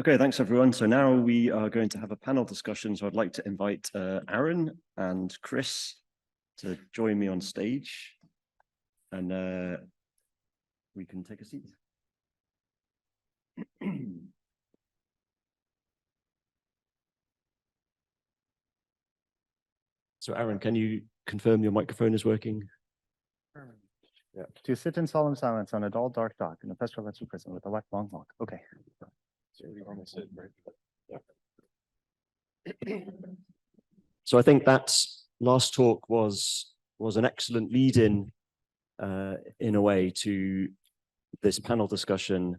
Okay, thanks everyone. So now we are going to have a panel discussion. So I'd like to invite Aaron and Chris to join me on stage, and we can take a seat. So Aaron, can you confirm your microphone is working? Yeah. To sit in solemn silence on a dull, dark dock in a pestilential prison with a wet, long walk. Okay. So I think that last talk was an excellent lead-in, in a way, to this panel discussion,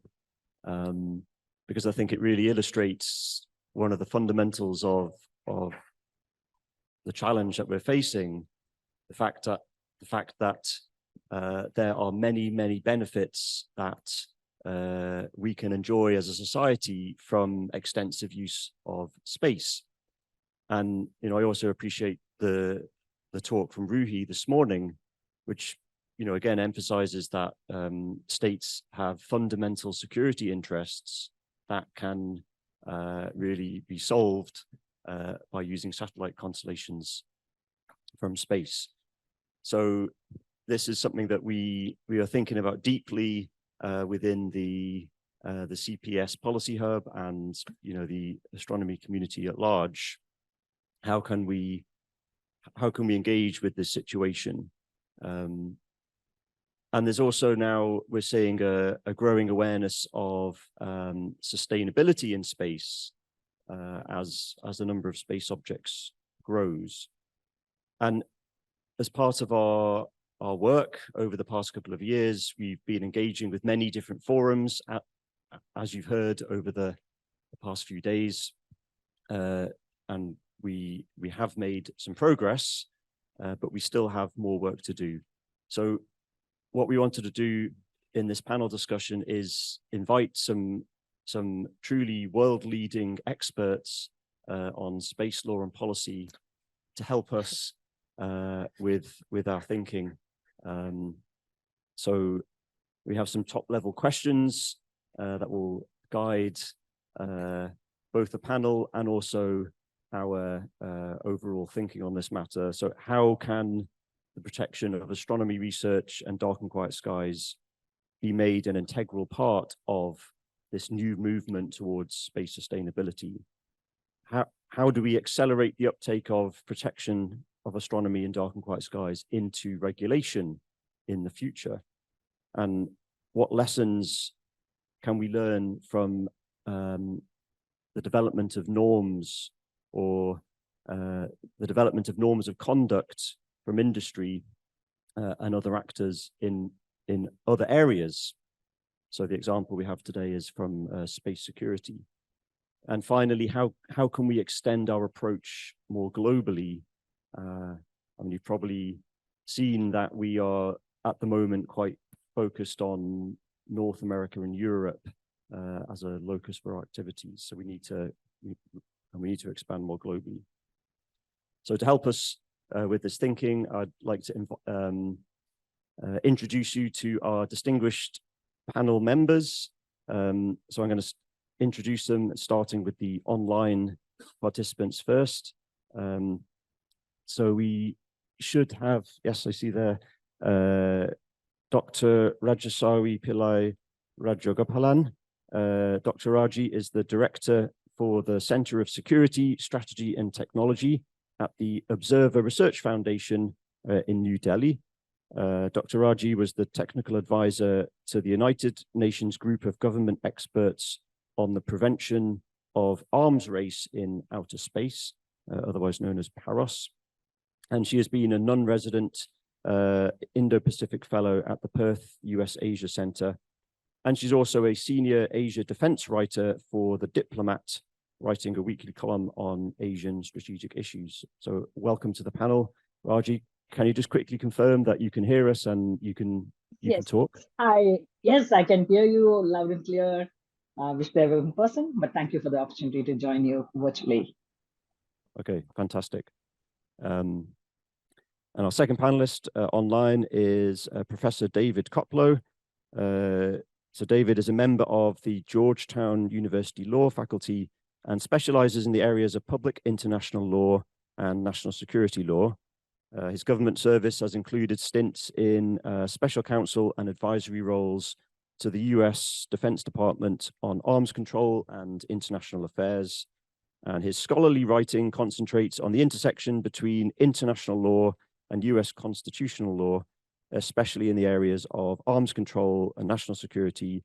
because I think it really illustrates one of the fundamentals of the challenge that we're facing, the fact that there are many benefits that we can enjoy as a society from extensive use of space. And I also appreciate the talk from Ruhi this morning, which again emphasizes that states have fundamental security interests that can really be solved by using satellite constellations from space. So this is something that we are thinking about deeply within the CPS Policy Hub and the astronomy community at large. How can we engage with this situation? And there's also now, we're seeing a growing awareness of sustainability in space as the number of space objects grows. And as part of our work over the past couple of years, we've been engaging with many different forums, as you've heard over the past few days. And we have made some progress, but we still have more work to do. So what we wanted to do in this panel discussion is invite some truly world-leading experts on space law and policy to help us with our thinking. So we have some top-level questions that will guide both the panel and also our overall thinking on this matter. So how can the protection of astronomy research and dark and quiet skies be made an integral part of this new movement towards space sustainability? How do we accelerate the uptake of protection of astronomy and dark and quiet skies into regulation in the future? And what lessons can we learn from the development of norms or the development of norms of conduct from industry and other actors in other areas? So the example we have today is from space security. And finally, how can we extend our approach more globally? I mean, you've probably seen that we are at the moment quite focused on North America and Europe as a locus for our activities. So we need to expand more globally. So to help us with this thinking, I'd like to introduce you to our distinguished panel members. So I'm going to introduce them, starting with the online participants first. So we should have, yes, I see there, Dr. Rajeswari Pillai Rajagopalan. Dr. Raji is the Director for the Center of Security, Strategy and Technology at the Observer Research Foundation in New Delhi. Dr. Raji was the technical advisor to the United Nations group of government experts on the prevention of arms race in outer space, otherwise known as PAROS. And she has been a non-resident Indo-Pacific Fellow at the Perth US Asia Center. And she's also a senior Asia defense writer for The Diplomat, writing a weekly column on Asian strategic issues. So welcome to the panel. Raji, can you just quickly confirm that you can hear us and you can talk? Yes, I can hear you loud and clear. Wish they were in person, but thank you for the opportunity to join you virtually. Okay, fantastic. And our second panelist online is Professor David Koplow. So David is a member of the Georgetown University Law Faculty and specializes in the areas of public international law and national security law. His government service has included stints in special counsel and advisory roles to the US Defense Department on arms control and international affairs. And his scholarly writing concentrates on the intersection between international law and US constitutional law, especially in the areas of arms control and national security,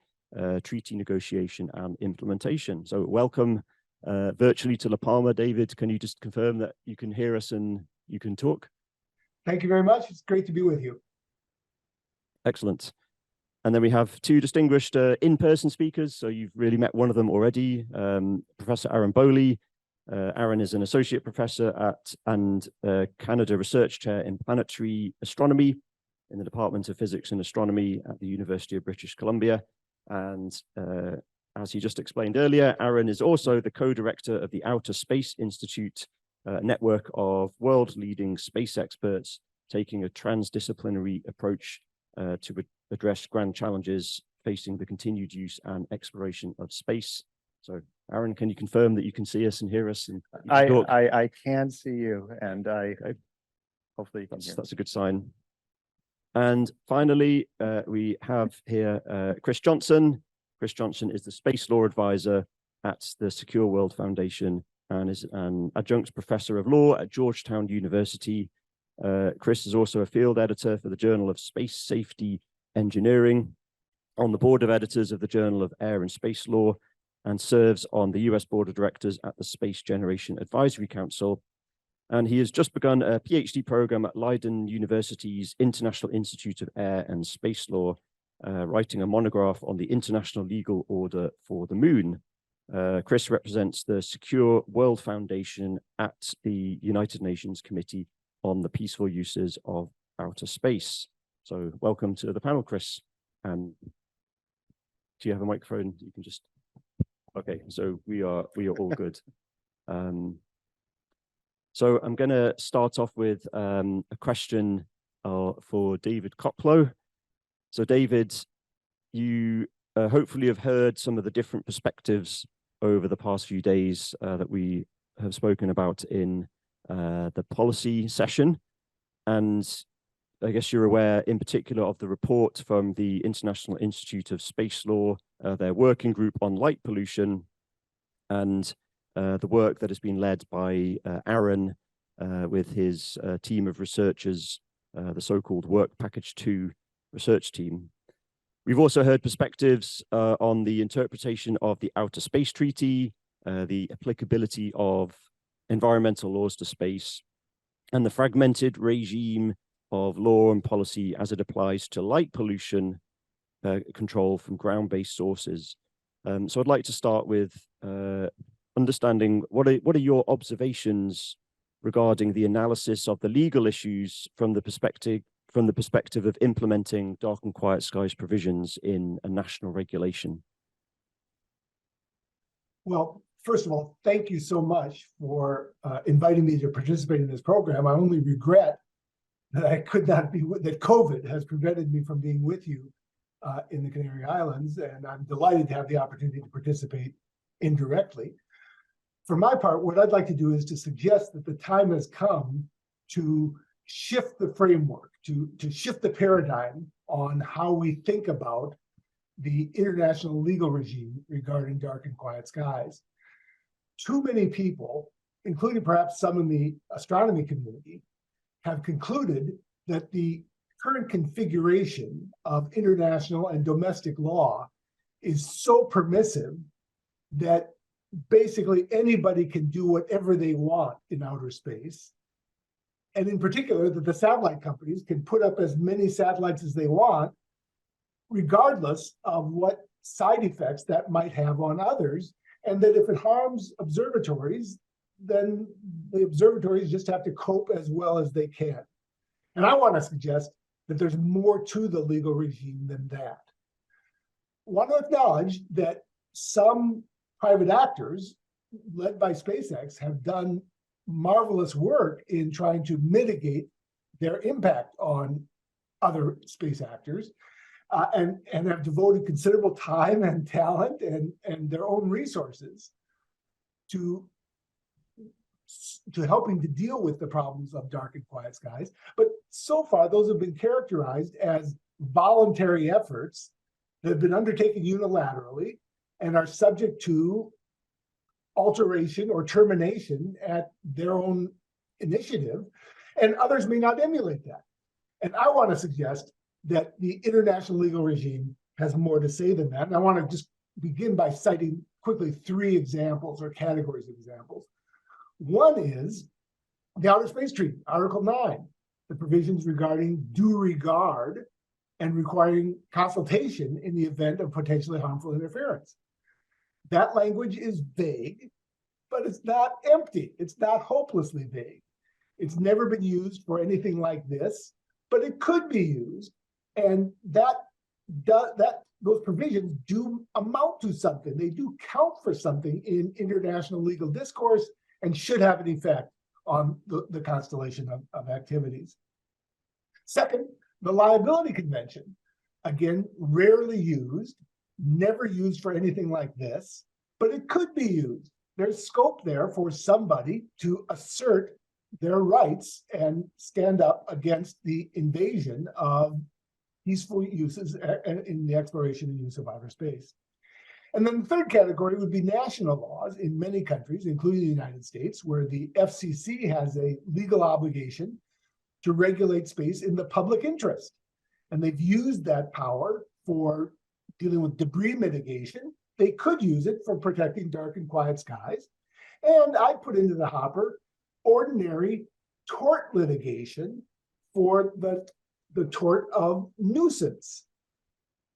treaty negotiation and implementation. So welcome virtually to La Palma. David, can you just confirm that you can hear us and you can talk? Thank you very much. It's great to be with you. Excellent. And then we have two distinguished in-person speakers. So you've really met one of them already, Professor Aaron Boley. Aaron is an associate professor and Canada Research Chair in Planetary Astronomy in the Department of Physics and Astronomy at the University of British Columbia. And as he just explained earlier, Aaron is also the co-director of the Outer Space Institute, a network of world-leading space experts taking a transdisciplinary approach to address grand challenges facing the continued use and exploration of space. So Aaron, can you confirm that you can see us and hear us? And I can see you, and hopefully you can hear. That's a good sign. And finally, we have here Chris Johnson. Chris Johnson is the Space Law Advisor at the Secure World Foundation and is an adjunct professor of law at Georgetown University. Chris is also a field editor for the Journal of Space Safety Engineering, on the board of editors of the Journal of Air and Space Law, and serves on the US Board of Directors at the Space Generation Advisory Council. And he has just begun a PhD program at Leiden University's International Institute of Air and Space Law, writing a monograph on the International Legal Order for the Moon. Chris represents the Secure World Foundation at the United Nations Committee on the Peaceful Uses of Outer Space. So welcome to the panel, Chris. And do you have a microphone? You can just, okay, so we are all good. So I'm going to start off with a question for David Koplow. So David, you hopefully have heard some of the different perspectives over the past few days that we have spoken about in the policy session. And I guess you're aware in particular of the report from the International Institute of Space Law, their working group on light pollution, and the work that has been led by Aaron with his team of researchers, the so-called Work Package 2 research team. We've also heard perspectives on the interpretation of the Outer Space Treaty, the applicability of environmental laws to space, and the fragmented regime of law and policy as it applies to light pollution control from ground-based sources. So I'd like to start with understanding what are your observations regarding the analysis of the legal issues from the perspective of implementing dark and quiet skies provisions in a national regulation? Well, first of all, thank you so much for inviting me to participate in this program. I only regret that I could not be, that COVID has prevented me from being with you in the Canary Islands, and I'm delighted to have the opportunity to participate indirectly. For my part, what I'd like to do is to suggest that the time has come to shift the framework, to shift the paradigm on how we think about the international legal regime regarding dark and quiet skies. Too many people, including perhaps some in the astronomy community, have concluded that the current configuration of international and domestic law is so permissive that basically anybody can do whatever they want in outer space. And in particular, that the satellite companies can put up as many satellites as they want, regardless of what side effects that might have on others. And that if it harms observatories, then the observatories just have to cope as well as they can. And I want to suggest that there's more to the legal regime than that. I want to acknowledge that some private actors, led by SpaceX, have done marvelous work in trying to mitigate their impact on other space actors. and have devoted considerable time and talent and their own resources to helping to deal with the problems of dark and quiet skies. But so far, those have been characterized as voluntary efforts that have been undertaken unilaterally and are subject to alteration or termination at their own initiative, and others may not emulate that. And I want to suggest that the international legal regime has more to say than that. And I want to just begin by citing quickly 3 examples or categories of examples. One is the Outer Space Treaty, Article 9, the provisions regarding due regard and requiring consultation in the event of potentially harmful interference. That language is vague, but it's not empty. It's not hopelessly vague. It's never been used for anything like this, but it could be used. And those provisions do amount to something. They do count for something in international legal discourse and should have an effect on the constellation of activities. Second, the Liability Convention, again, rarely used, never used for anything like this, but it could be used. There's scope there for somebody to assert their rights and stand up against the invasion of peaceful uses in the exploration and use of outer space. And then the third category would be national laws in many countries, including the United States, where the FCC has a legal obligation to regulate space in the public interest. And they've used that power for dealing with debris mitigation. They could use it for protecting dark and quiet skies. And I put into the hopper ordinary tort litigation for the tort of nuisance.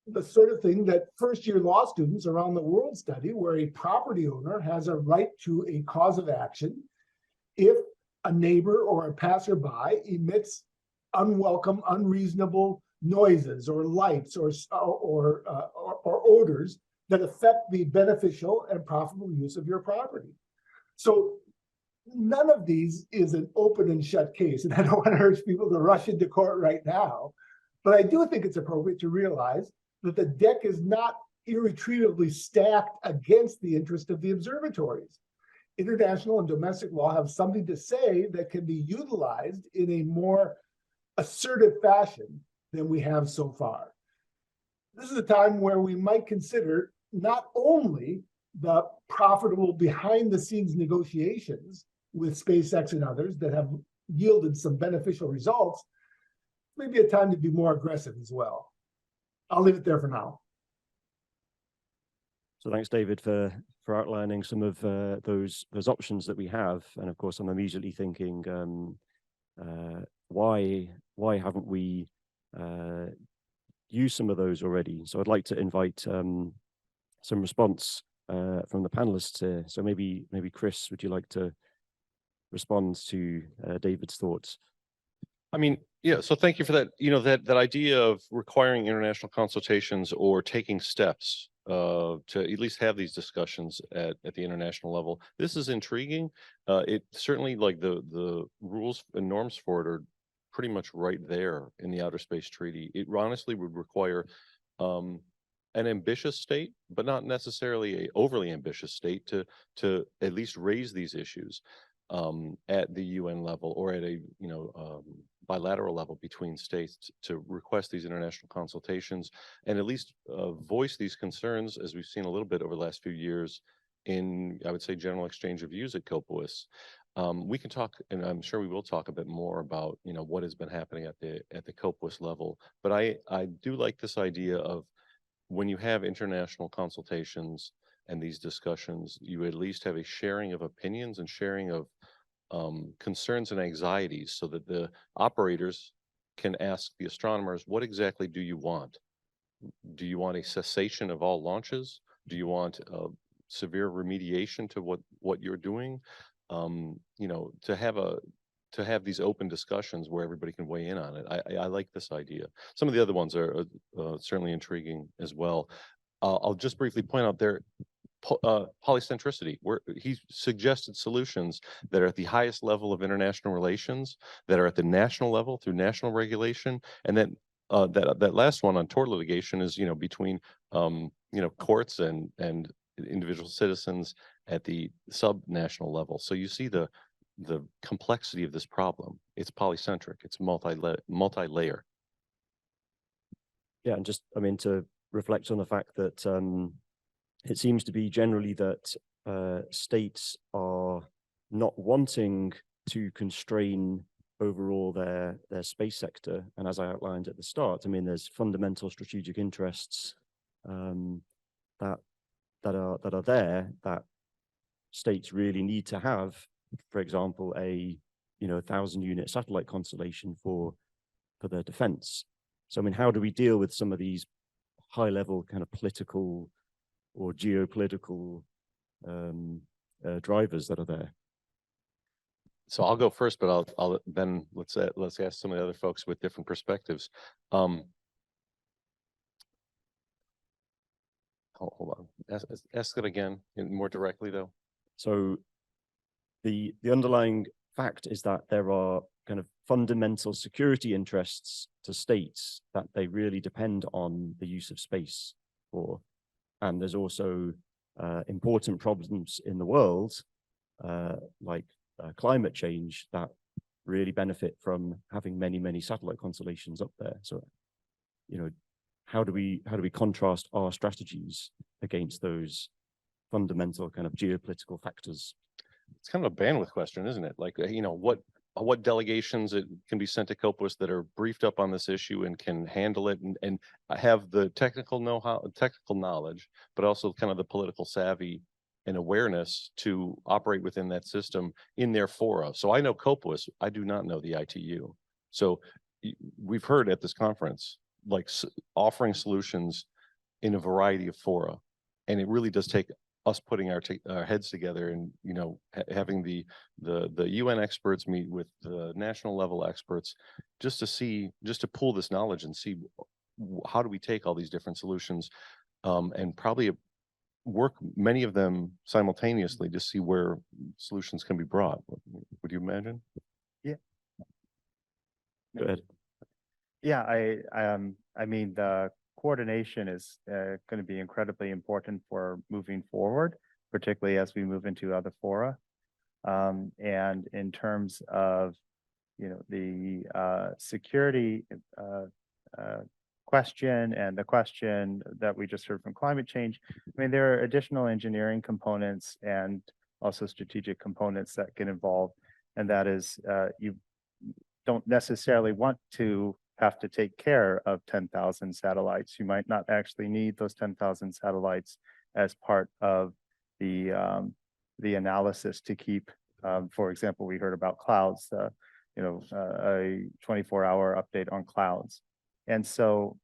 The sort of thing that first-year law students around the world study, where a property owner has a right to a cause of action if a neighbor or a passerby emits unwelcome, unreasonable noises or lights or odors that affect the beneficial and profitable use of your property. So none of these is an open and shut case, and I don't want to urge people to rush into court right now, but I do think it's appropriate to realize that the deck is not irretrievably stacked against the interest of the observatories. International and domestic law have something to say that can be utilized in a more assertive fashion than we have so far. This is a time where we might consider not only the profitable behind-the-scenes negotiations with SpaceX and others that have yielded some beneficial results, maybe a time to be more aggressive as well. I'll leave it there for now. So thanks, David, for outlining some of those options that we have. And of course, I'm immediately thinking, why haven't we used some of those already? So I'd like to invite some response from the panelists here. So maybe Chris, would you like to respond to David's thoughts? I mean, yeah, so thank you for that. You know, that idea of requiring international consultations or taking steps to at least have these discussions at the international level. This is intriguing. It certainly, like, the rules and norms for it are pretty much right there in the Outer Space Treaty. It honestly would require an ambitious state, but not necessarily a overly ambitious state, to at least raise these issues at the UN level or at a bilateral level between states, to request these international consultations and at least voice these concerns, as we've seen a little bit over the last few years in, I would say, general exchange of views at Koplow. We can talk, and I'm sure we will talk a bit more about, what has been happening at the Koplow level. But I do like this idea of, when you have international consultations and these discussions, you at least have a sharing of opinions and sharing of concerns and anxieties, so that the operators can ask the astronomers, what exactly do you want? Do you want a cessation of all launches? Do you want severe remediation to what you're doing? To have these open discussions where everybody can weigh in on it. I like this idea. Some of the other ones are certainly intriguing as well. I'll just briefly point out there, polycentricity, where he suggested solutions that are at the highest level of international relations, that are at the national level through national regulation, and then that last one on tort litigation is, between, courts and individual citizens at the sub-national level. So you see the complexity of this problem. It's polycentric. It's multi-layer. Yeah, and just, I mean, to reflect on the fact that it seems to be generally that states are not wanting to constrain overall their space sector. And as I outlined at the start, I mean, there's fundamental strategic interests that are there that states really need to have. For example, a 1,000-unit satellite constellation for their defense. So I mean, how do we deal with some of these high-level kind of political or geopolitical drivers that are there? So I'll go first, but I'll then let's ask some of the other folks with different perspectives. Hold on. Ask it again more directly, though. So the underlying fact is that there are kind of fundamental security interests to states that they really depend on the use of space for. And there's also important problems in the world, like climate change, that really benefit from having many satellite constellations up there. So, how do we contrast our strategies against those fundamental kind of geopolitical factors? It's kind of a bandwidth question, isn't it? Like, what delegations it can be sent to COPUOS that are briefed up on this issue and can handle it and have the technical know-how, technical knowledge, but also kind of the political savvy and awareness to operate within that system in their fora. So I know COPUOS, I do not know the ITU. So we've heard at this conference, like offering solutions in a variety of fora. And it really does take us putting our heads together and, having the UN experts meet with the national level experts just to pool this knowledge and see how do we take all these different solutions and probably work many of them simultaneously to see where solutions can be brought. Would you imagine? Yeah. Go ahead. Yeah, I mean, the coordination is going to be incredibly important for moving forward, particularly as we move into other fora. And in terms of, the security question and the question that we just heard from climate change, I mean, there are additional engineering components and also strategic components that get involved. And that is, you don't necessarily want to have to take care of 10,000 satellites. You might not actually need those 10,000 satellites as part of the analysis to keep, for example, we heard about clouds, a 24-hour update on clouds. And so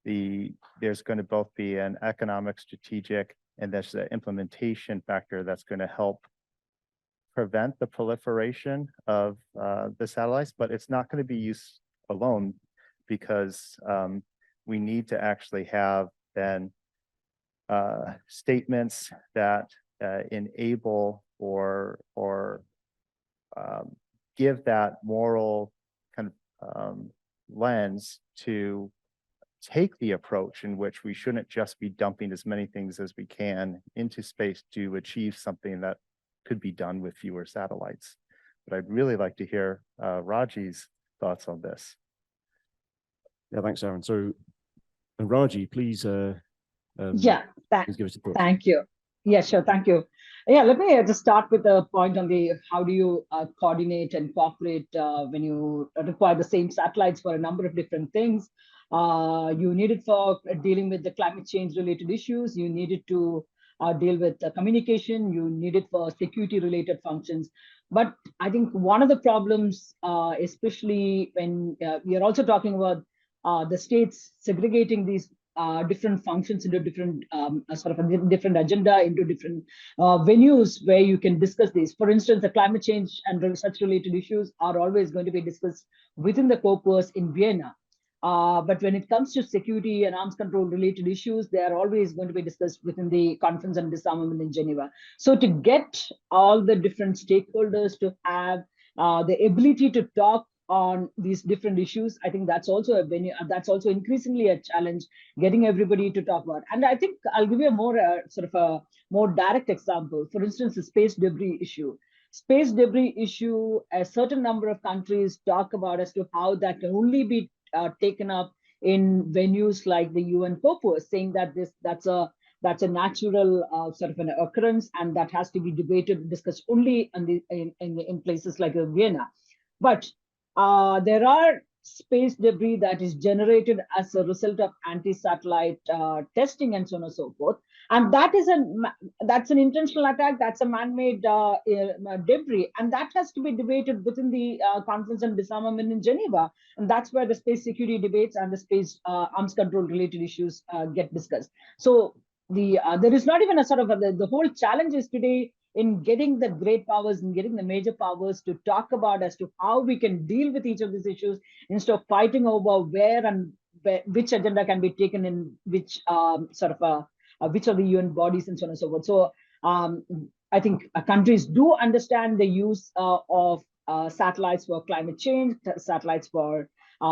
there's going to both be an economic, strategic, and there's an implementation factor that's going to help prevent the proliferation of the satellites, but it's not going to be used alone, because we need to actually have then statements that enable or give that moral kind of lens to take the approach in which we shouldn't just be dumping as many things as we can into space to achieve something that could be done with fewer satellites. But I'd really like to hear Raji's thoughts on this. Yeah, thanks, Aaron. So, Raji, please. Please give us a thought. Thank you. Yeah, sure. Thank you. Yeah, let me just start with the point on the how do you coordinate and cooperate when you require the same satellites for a number of different things. You need it for dealing with the climate change related issues. You need it to deal with communication. You need it for security related functions. But I think one of the problems, especially when we are also talking about the states segregating these different functions into different sort of a different agenda, into different venues where you can discuss these. For instance, the climate change and such related issues are always going to be discussed within the COPUOS in Vienna. But when it comes to security and arms control related issues, they are always going to be discussed within the Conference on Disarmament in Geneva. So to get all the different stakeholders to have the ability to talk on these different issues. I think that's also a venue, that's also increasingly a challenge, getting everybody to talk about. And I think I'll give you a more sort of a more direct example. For instance, the space debris issue. Space debris issue, a certain number of countries talk about as to how that can only be taken up in venues like the UN Koplow, saying that that's a natural sort of an occurrence, and that has to be debated, discussed only in places like Vienna. But there are space debris that is generated as a result of anti-satellite testing and so on and so forth. And that's an intentional attack. That's a man-made debris, and that has to be debated within the Conference on Disarmament in Geneva. And that's where the space security debates and the space arms control related issues get discussed. So there is not even a sort of the whole challenge is today in getting the great powers and getting the major powers to talk about as to how we can deal with each of these issues instead of fighting over which agenda can be taken in which which of the UN bodies and so on and so forth. So I think countries do understand the use of satellites for climate change, satellites for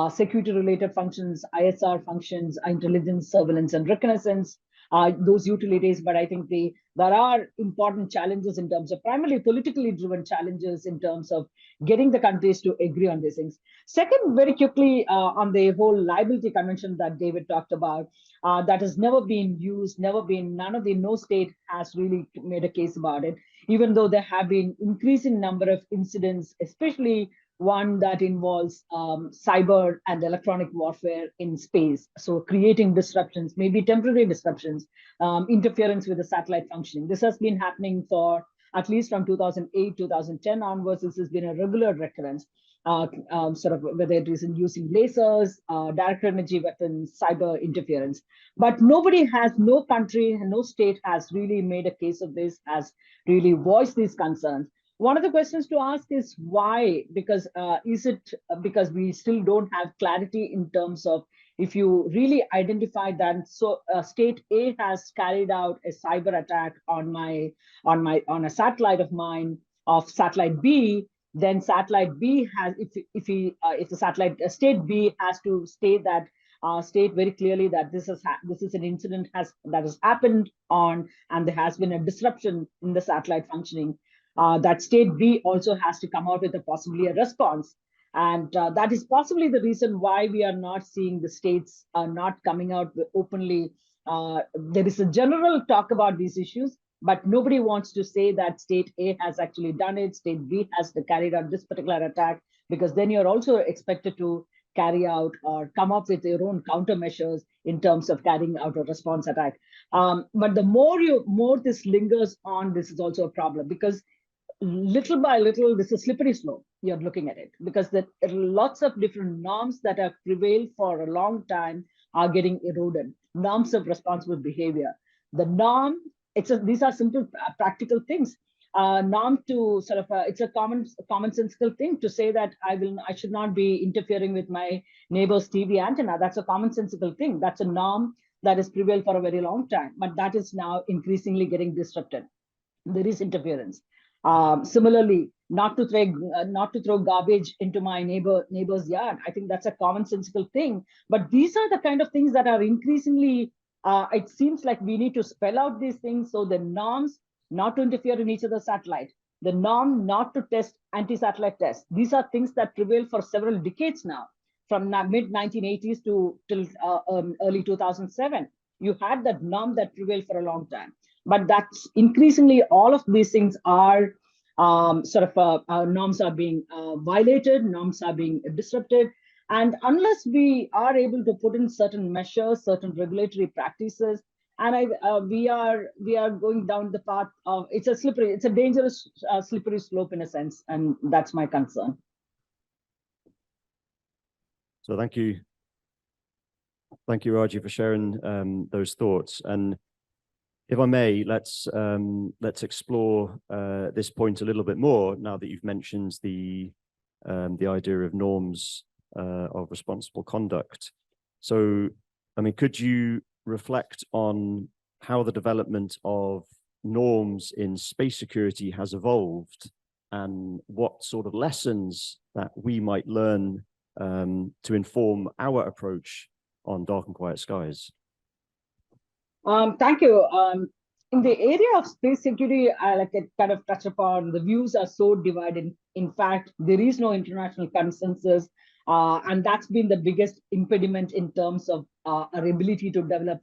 security-related functions, ISR functions, intelligence, surveillance, and reconnaissance. Those utilities, but I think there are important challenges in terms of primarily politically driven challenges in terms of getting the countries to agree on these things. Second, very quickly on the whole liability convention that David talked about, that has never been used, no state has really made a case about it, even though there have been increasing number of incidents, especially one that involves cyber and electronic warfare in space. So creating disruptions, maybe temporary disruptions, interference with the satellite functioning. This has been happening for at least from 2008, 2010 onwards. This has been a regular recurrence, sort of whether it is in using lasers, direct energy weapons, cyber interference. But no country, no state has really made a case of this, has really voiced these concerns. One of the questions to ask is why? Because is it because we still don't have clarity in terms of if you really identify that state A has carried out a cyber attack on a satellite of mine of satellite B, then satellite B has if the satellite state B has to state very clearly that this is an incident that has happened on, and there has been a disruption in the satellite functioning. That state B also has to come out with possibly a response. And that is possibly the reason why we are not seeing the states not coming out openly. There is a general talk about these issues, but nobody wants to say that state A has actually done it, state B has carried out this particular attack, because then you're also expected to carry out or come up with your own countermeasures in terms of carrying out a response attack. But the more this lingers on, this is also a problem, because little by little, this is a slippery slope. You're looking at it because there are lots of different norms that have prevailed for a long time are getting eroded. Norms of responsible behavior. The norm, these are simple practical things. Norm to sort of it's a commonsensical thing to say that I should not be interfering with my neighbor's TV antenna. That's a commonsensical thing. That's a norm that has prevailed for a very long time, but that is now increasingly getting disrupted. There is interference. Similarly, not to throw garbage into my neighbor's yard. I think that's a commonsensical thing. But these are the kind of things that are increasingly. It seems like we need to spell out these things. So the norms not to interfere in each other's satellite, the norm not to test anti-satellite tests. These are things that prevail for several decades now, from mid 1980s till early 2007. You had that norm that prevailed for a long time. But that's increasingly all of these things are norms are being violated, norms are being disrupted. And unless we are able to put in certain measures, certain regulatory practices, and we are going down the path of it's a dangerous slippery slope in a sense, and that's my concern. So thank you, Raji, for sharing those thoughts. And if I may, let's explore this point a little bit more now that you've mentioned the idea of norms of responsible conduct. So, I mean, could you reflect on how the development of norms in space security has evolved and what sort of lessons that we might learn to inform our approach on dark and quiet skies? Thank you. In the area of space security, I like to kind of touch upon, the views are so divided. In fact, there is no international consensus, and that's been the biggest impediment in terms of our ability to develop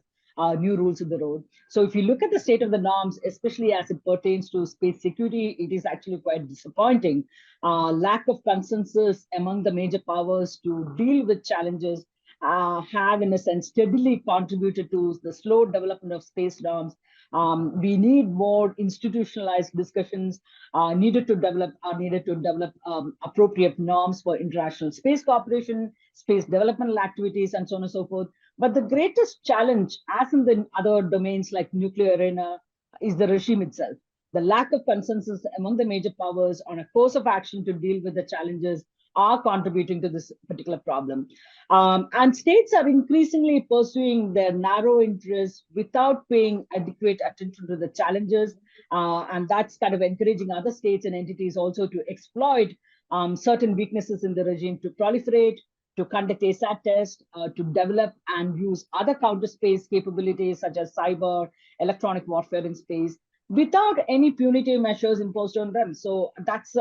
new rules of the road. So if you look at the state of the norms, especially as it pertains to space security, it is actually quite disappointing. Lack of consensus among the major powers to deal with challenges have, in a sense, steadily contributed to the slow development of space norms. We need more institutionalized discussions needed to develop appropriate norms for international space cooperation, space developmental activities, and so on and so forth. But the greatest challenge, as in the other domains like nuclear arena, is the regime itself. The lack of consensus among the major powers on a course of action to deal with the challenges are contributing to this particular problem. And states are increasingly pursuing their narrow interests without paying adequate attention to the challenges. And that's kind of encouraging other states and entities also to exploit certain weaknesses in the regime to proliferate, to conduct ASAT tests, to develop and use other counter space capabilities such as cyber, electronic warfare in space, without any punitive measures imposed on them. So that's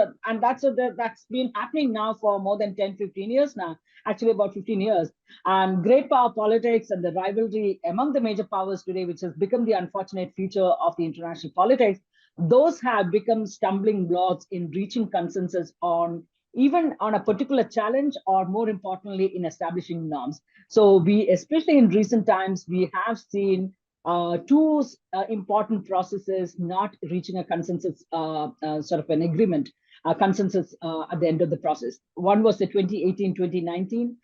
been happening now for more than 10, 15 years now, actually about 15 years. And great power politics and the rivalry among the major powers today, which has become the unfortunate feature of the international politics, those have become stumbling blocks in reaching consensus on even on a particular challenge, or more importantly, in establishing norms. So we, especially in recent times, we have seen two important processes not reaching a consensus, sort of an agreement, consensus at the end of the process. One was the 2018-2019,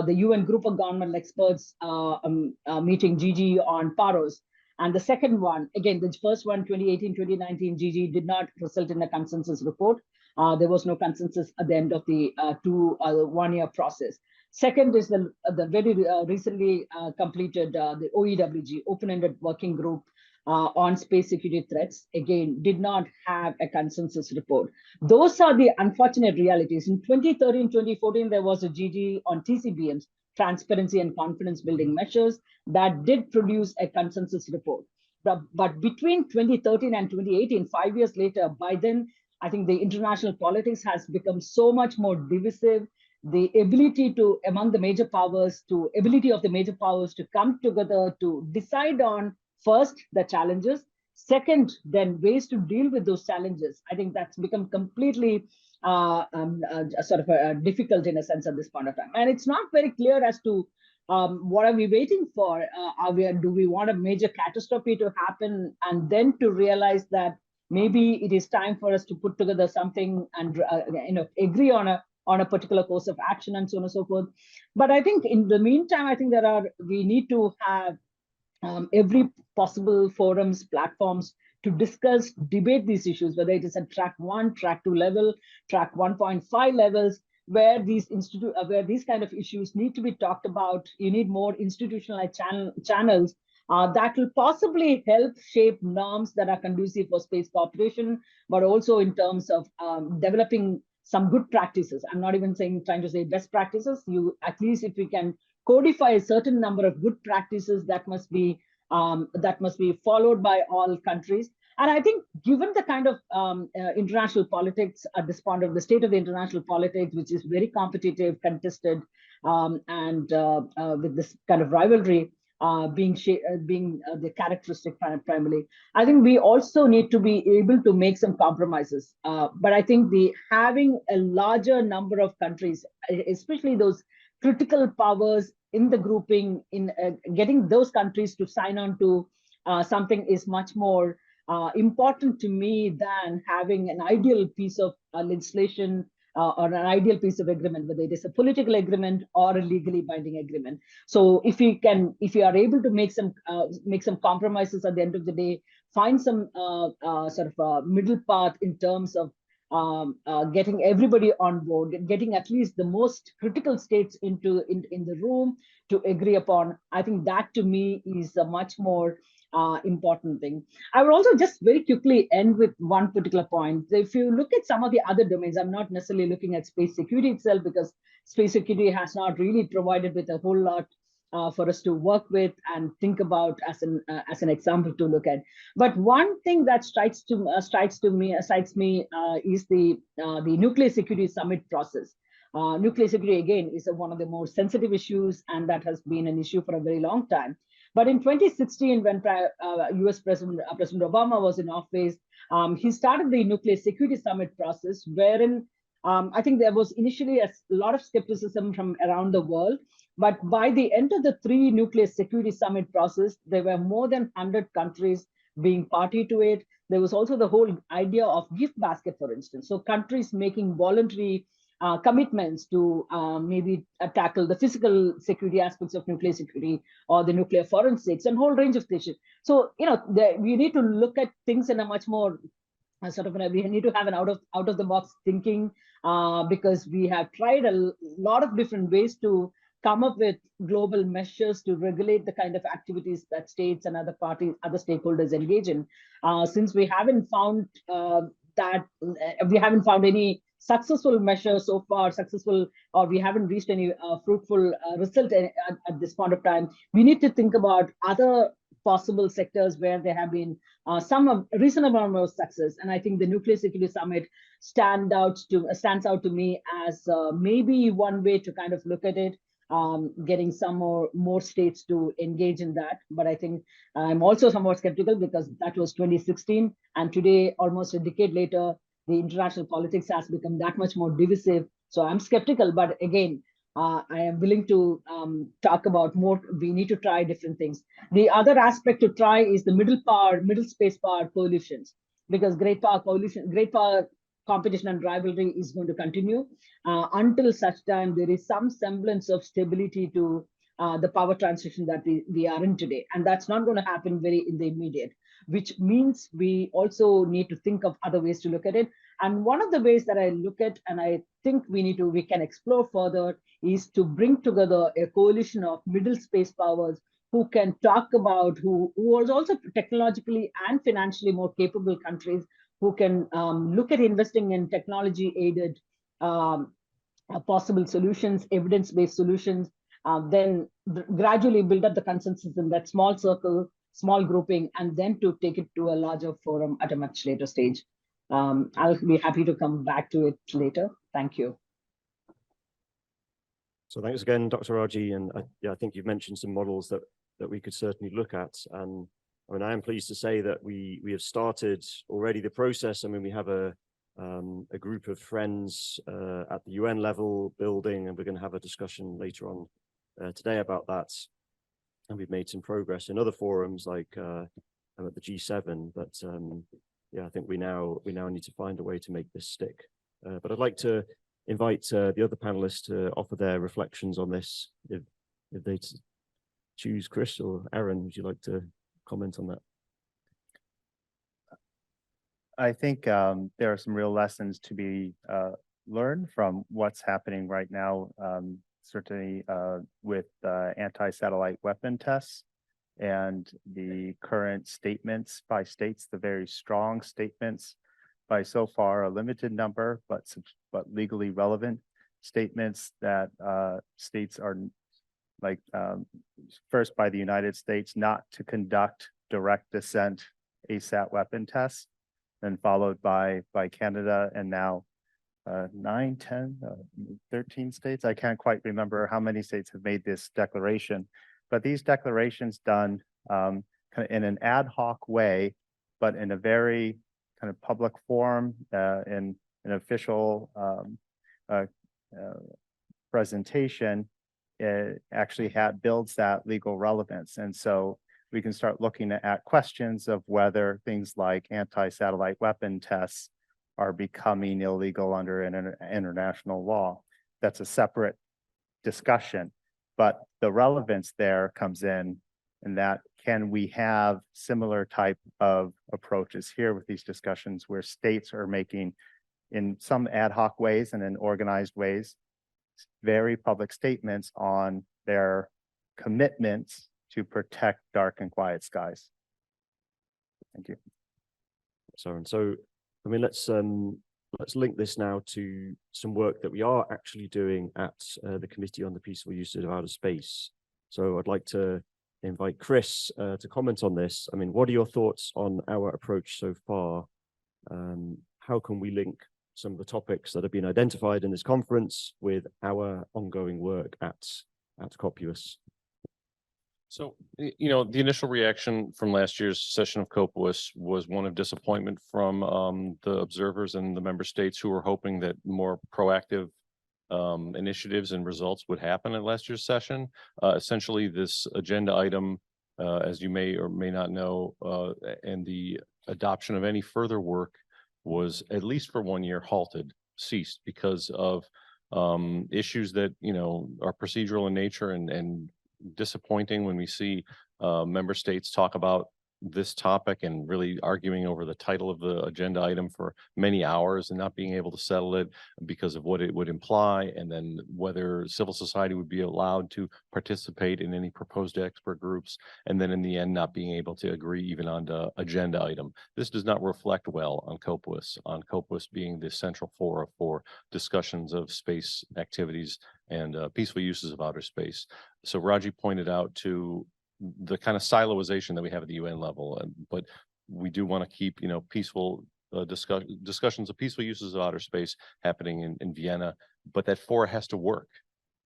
the UN Group of Governmental Experts meeting GG on PAROS. And the second one, again, the first one, 2018-2019, GG did not result in a consensus report. There was no consensus at the end of the 1-year process. Second is the very recently completed the OEWG, Open-Ended Working Group on Space Security Threats, again, did not have a consensus report. Those are the unfortunate realities. In 2013-2014, there was a GG on TCBMs, Transparency and Confidence Building Measures, that did produce a consensus report. But between 2013 and 2018, 5 years later, by then, I think the international politics has become so much more divisive. The ability to, among the major powers, ability of the major powers to come together to decide on, first, the challenges, second, then ways to deal with those challenges. I think that's become completely sort of difficult in a sense at this point of time. And it's not very clear as to what are we waiting for? Do we want a major catastrophe to happen and then to realize that maybe it is time for us to put together something and agree on a particular course of action and so on and so forth. But I think in the meantime, I think we need to have every possible forums, platforms to discuss, debate these issues, whether it is at track 1, track 2 level, track 1.5 levels, where these kind of issues need to be talked about. You need more institutionalized channels that will possibly help shape norms that are conducive for space cooperation, but also in terms of developing some good practices. I'm not even trying to say best practices. At least if we can codify a certain number of good practices that must be followed by all countries. And I think given the kind of international politics at this point of the state of the international politics, which is very competitive, contested, and with this kind of rivalry being the characteristic primarily, I think we also need to be able to make some compromises. But I think having a larger number of countries, especially those critical powers in the grouping, in getting those countries to sign on to something is much more important to me than having an ideal piece of legislation or an ideal piece of agreement, whether it is a political agreement or a legally binding agreement. So if you are able to make some compromises at the end of the day, find some sort of middle path in terms of getting everybody on board, getting at least the most critical states in the room to agree upon, I think that to me is a much more important thing. I would also just very quickly end with one particular point. If you look at some of the other domains, I'm not necessarily looking at space security itself, because space security has not really provided with a whole lot for us to work with and think about as an example to look at. But one thing that strikes me is the nuclear security summit process. Nuclear security, again, is one of the more sensitive issues, and that has been an issue for a very long time. But in 2016, when US President Obama was in office, he started the nuclear security summit process, wherein I think there was initially a lot of skepticism from around the world. But by the end of the 3 nuclear security summit process, there were more than 100 countries being party to it. There was also the whole idea of gift basket, for instance. So countries making voluntary commitments to maybe tackle the physical security aspects of nuclear security or the nuclear forensics and whole range of issues. So, we need to look at things in a much more we need to have an out of the box thinking, because we have tried a lot of different ways to come up with global measures to regulate the kind of activities that states and other stakeholders engage in. Since we haven't found any successful measures so far, or we haven't reached any fruitful result at this point of time, we need to think about other possible sectors where there have been some reasonable amount of success. And I think the Nuclear Security Summit stands out to me as maybe one way to kind of look at it, getting some more states to engage in that. But I think I'm also somewhat skeptical, because that was 2016, and today, almost a decade later, the international politics has become that much more divisive. So I'm skeptical, but again, I am willing to talk about more. We need to try different things. The other aspect to try is the middle space power coalitions, because great power competition and rivalry is going to continue until such time there is some semblance of stability to the power transition that we are in today. And that's not going to happen in the immediate, which means we also need to think of other ways to look at it. And one of the ways that I look at, and I think we can explore further, is to bring together a coalition of middle space powers who can talk about, who are also technologically and financially more capable countries, who can look at investing in technology-aided possible solutions, evidence-based solutions, then gradually build up the consensus in that small circle, small grouping, and then to take it to a larger forum at a much later stage. I'll be happy to come back to it later. Thank you. So thanks again, Dr. Raji. And I think you've mentioned some models that we could certainly look at. And I mean, I am pleased to say that we have started already the process. I mean, we have a group of friends at the UN level building, and we're going to have a discussion later on today about that. And we've made some progress in other forums like at the G7. But yeah, I think we now need to find a way to make this stick. But I'd like to invite the other panelists to offer their reflections on this. If they choose, Chris or Aaron, would you like to comment on that? I think there are some real lessons to be learned from what's happening right now, certainly with anti-satellite weapon tests and the current statements by states, the very strong statements by so far a limited number, but legally relevant statements that states are like first by the United States not to conduct direct descent ASAT weapon tests, then followed by Canada, and now 9, 10, 13 states. I can't quite remember how many states have made this declaration, but these declarations done kind of in an ad hoc way, but in a very kind of public forum, in an official presentation, it actually builds that legal relevance. And so we can start looking at questions of whether things like anti-satellite weapon tests are becoming illegal under international law. That's a separate discussion, but the relevance there comes in that can we have similar type of approaches here with these discussions where states are making, in some ad hoc ways and in organized ways, very public statements on their commitments to protect dark and quiet skies. Thank you. So, I mean, let's link this now to some work that we are actually doing at the Committee on the Peaceful Usage of Outer Space. So I'd like to invite Chris to comment on this. I mean, what are your thoughts on our approach so far? How can we link some of the topics that have been identified in this conference with our ongoing work at Koplow? So, you know, the initial reaction from last year's session of Koplow was one of disappointment from the observers and the member states who were hoping that more proactive initiatives and results would happen at last year's session. Essentially, this agenda item, as you may or may not know, and the adoption of any further work was, at least for 1 year, ceased because of issues that, you know, are procedural in nature and disappointing when we see member states talk about this topic and really arguing over the title of the agenda item for many hours and not being able to settle it because of what it would imply, and then whether civil society would be allowed to participate in any proposed expert groups, and then in the end not being able to agree even on the agenda item. This does not reflect well on Koplow being the central fora for discussions of space activities and peaceful uses of outer space. So Raji pointed out to the kind of siloization that we have at the UN level, but we do want to keep, you know, peaceful discussions of peaceful uses of outer space happening in Vienna, but that fora has to work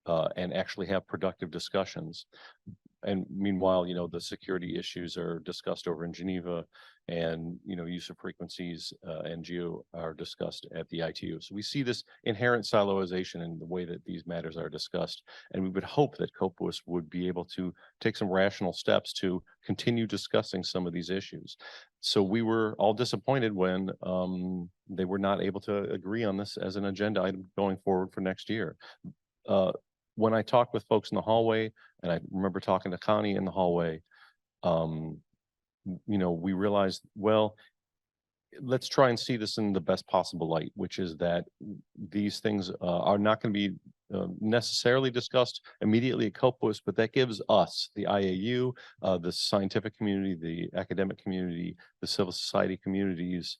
and actually have productive discussions. And meanwhile, you know, the security issues are discussed over in Geneva, and, you know, use of frequencies and geo are discussed at the ITU. So we see this inherent siloization in the way that these matters are discussed. And we would hope that Koplow would be able to take some rational steps to continue discussing some of these issues. So we were all disappointed when they were not able to agree on this as an agenda item going forward for next year. When I talked with folks in the hallway, and I remember talking to Connie in the hallway, you know, we realized, well, let's try and see this in the best possible light, which is that these things are not going to be necessarily discussed immediately at Koplow, but that gives us, the IAU, the scientific community, the academic community, the civil society communities,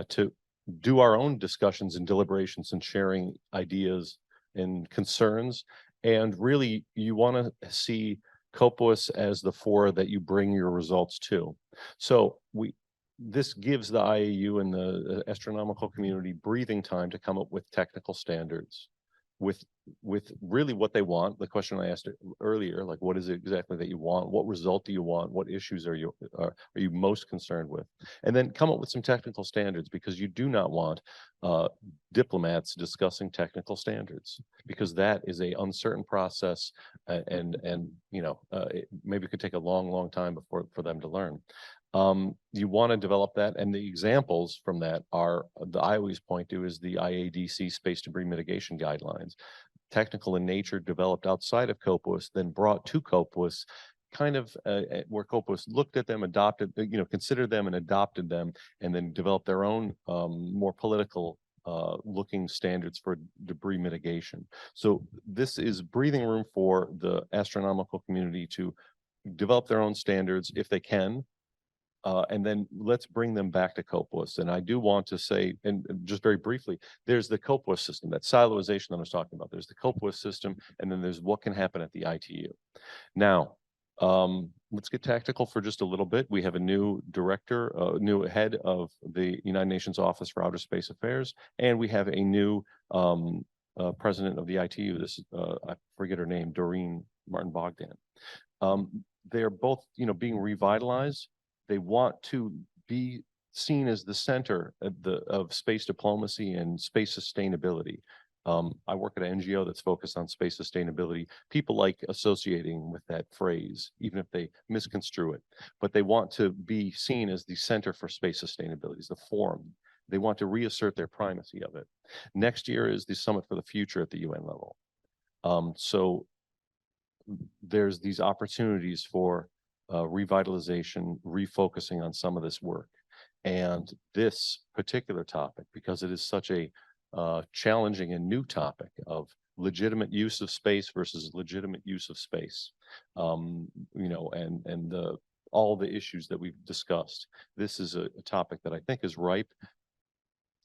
to do our own discussions and deliberations and sharing ideas and concerns. And really, you want to see Koplow as the fora that you bring your results to. So this gives the IAU and the astronomical community breathing time to come up with technical standards with really what they want. The question I asked earlier, like, what is it exactly that you want? What result do you want? What issues are you most concerned with? And then come up with some technical standards, because you do not want diplomats discussing technical standards, because that is a uncertain process, and you know, maybe it could take a long time for them to learn. You want to develop that, and the examples from that are, I always point to, is the IADC space debris mitigation guidelines, technical in nature, developed outside of Koplow, then brought to Koplow, kind of where Koplow looked at them, adopted, you know, considered them and adopted them, and then developed their own more political looking standards for debris mitigation. So this is breathing room for the astronomical community to develop their own standards if they can. And then let's bring them back to Koplow. And I do want to say, and just very briefly, there's the Koplow system, that siloization that I was talking about. There's the Koplow system, and then there's what can happen at the ITU. Now, let's get tactical for just a little bit. We have a new director, new head of the United Nations Office for Outer Space Affairs, and we have a new president of the ITU. This I forget her name, Doreen Martin Bogdan. They are both, you know, being revitalized. They want to be seen as the center of space diplomacy and space sustainability. I work at an NGO that's focused on space sustainability. People like associating with that phrase, even if they misconstrue it, but they want to be seen as the center for space sustainability, as the forum. They want to reassert their primacy of it. Next year is the Summit for the Future at the UN level. So there's these opportunities for revitalization, refocusing on some of this work. And this particular topic, because it is such a challenging and new topic of legitimate use of space versus legitimate use of space, you know, and the all the issues that we've discussed. This is a topic that I think is ripe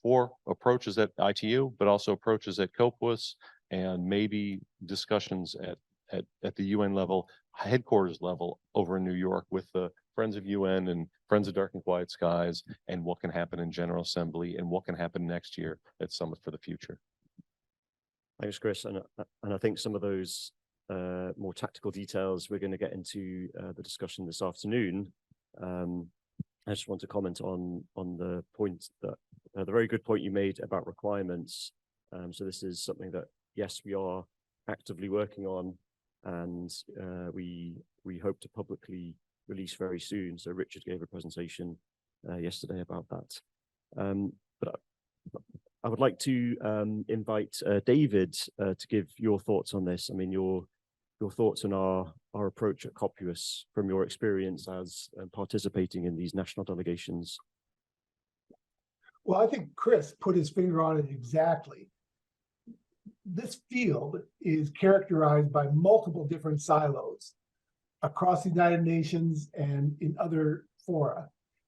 for approaches at ITU, but also approaches at Koplow, and maybe discussions at the UN level, headquarters level over in New York with the Friends of UN and Friends of Dark and Quiet Skies, and what can happen in General Assembly and what can happen next year at Summit for the Future. Thanks, Chris. And I think some of those more tactical details we're going to get into the discussion this afternoon. I just want to comment on the point that the very good point you made about requirements. So this is something that, yes, we are actively working on, and we hope to publicly release very soon. So Richard gave a presentation yesterday about that. But I would like to invite David to give your thoughts on this. I mean, your thoughts on our approach at Koplow from your experience as participating in these national delegations. Well, I think Chris put his finger on it exactly. This field is characterized by multiple different silos across the United Nations and in other fora.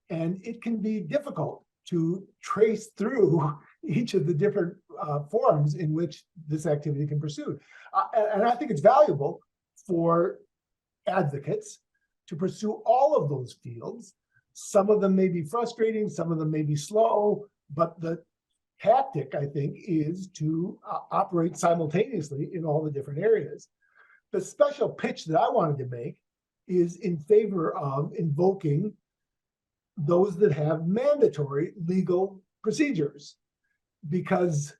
And it can be difficult to trace through each of the different forums in which this activity can pursue. And I think it's valuable for advocates to pursue all of those fields. Some of them may be frustrating, some of them may be slow, but the tactic, I think, is to operate simultaneously in all the different areas. The special pitch that I wanted to make is in favor of invoking those that have mandatory legal procedures. Because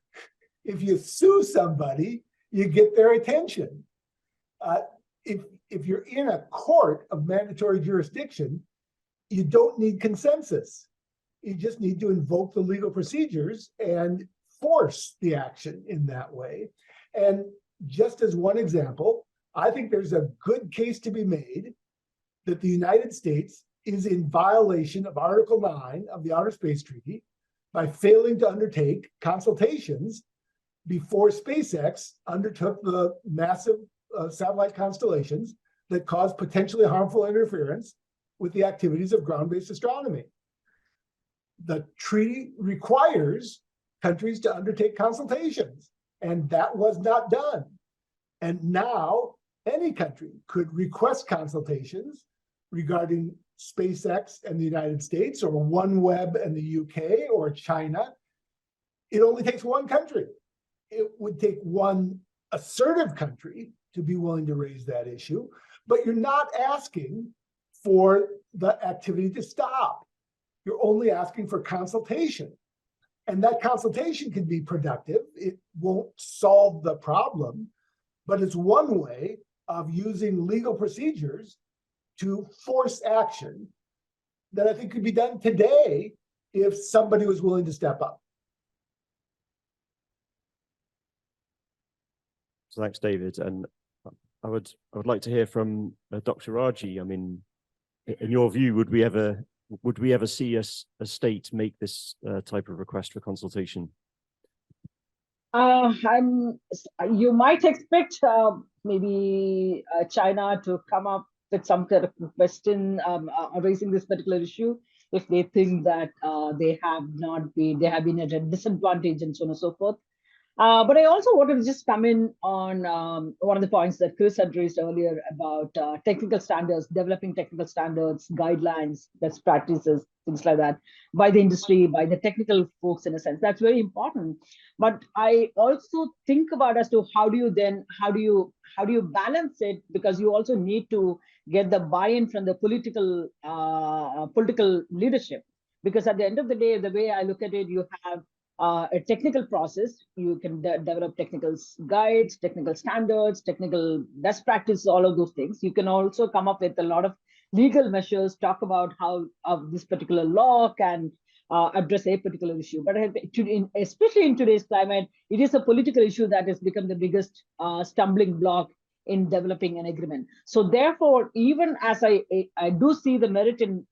if you sue somebody, you get their attention. If you're in a court of mandatory jurisdiction, you don't need consensus. You just need to invoke the legal procedures and force the action in that way. And just as one example, I think there's a good case to be made that the United States is in violation of Article 9 of the Outer Space Treaty by failing to undertake consultations before SpaceX undertook the massive satellite constellations that caused potentially harmful interference with the activities of ground-based astronomy. The treaty requires countries to undertake consultations, and that was not done. And now any country could request consultations regarding SpaceX and the United States, or OneWeb and the UK, or China. It only takes one country. It would take one assertive country to be willing to raise that issue, but you're not asking for the activity to stop. You're only asking for consultation. And that consultation can be productive. It won't solve the problem, but it's one way of using legal procedures to force action that I think could be done today if somebody was willing to step up. So thanks, David. And I would like to hear from Dr. Raji. I mean, in your view, would we ever see a state make this type of request for consultation? You might expect maybe China to come up with some kind of question raising this particular issue if they think that they have been at a disadvantage and so on and so forth. But I also wanted to just come in on one of the points that Chris had raised earlier about technical standards, developing technical standards, guidelines, best practices, things like that, by the industry, by the technical folks in a sense. That's very important. But I also think about as to how do you balance it, because you also need to get the buy-in from the political leadership. Because at the end of the day, the way I look at it, you have a technical process. You can develop technical guides, technical standards, technical best practices, all of those things. You can also come up with a lot of legal measures, talk about how this particular law can address a particular issue. But especially in today's climate, it is a political issue that has become the biggest stumbling block in developing an agreement. So therefore, even as I do see the merit in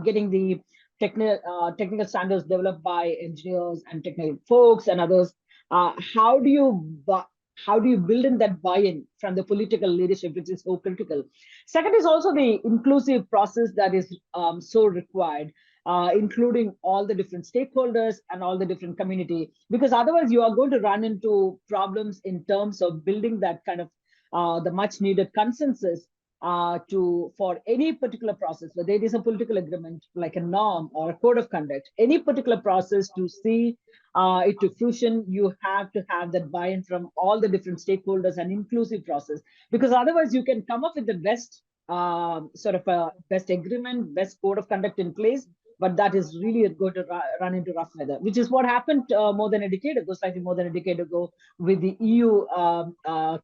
getting the technical standards developed by engineers and technical folks and others, how do you how do you build in that buy-in from the political leadership, which is so critical? Second is also the inclusive process that is so required, including all the different stakeholders and all the different community, because otherwise you are going to run into problems in terms of building that kind of the much needed consensus for any particular process, whether it is a political agreement, like a norm or a code of conduct, any particular process to see it to fruition, you have to have that buy-in from all the different stakeholders and inclusive process, because otherwise you can come up with the best sort of a best agreement, best code of conduct in place, but that is really going to run into rough weather, which is what happened more than a decade ago, slightly more than a decade ago, with the EU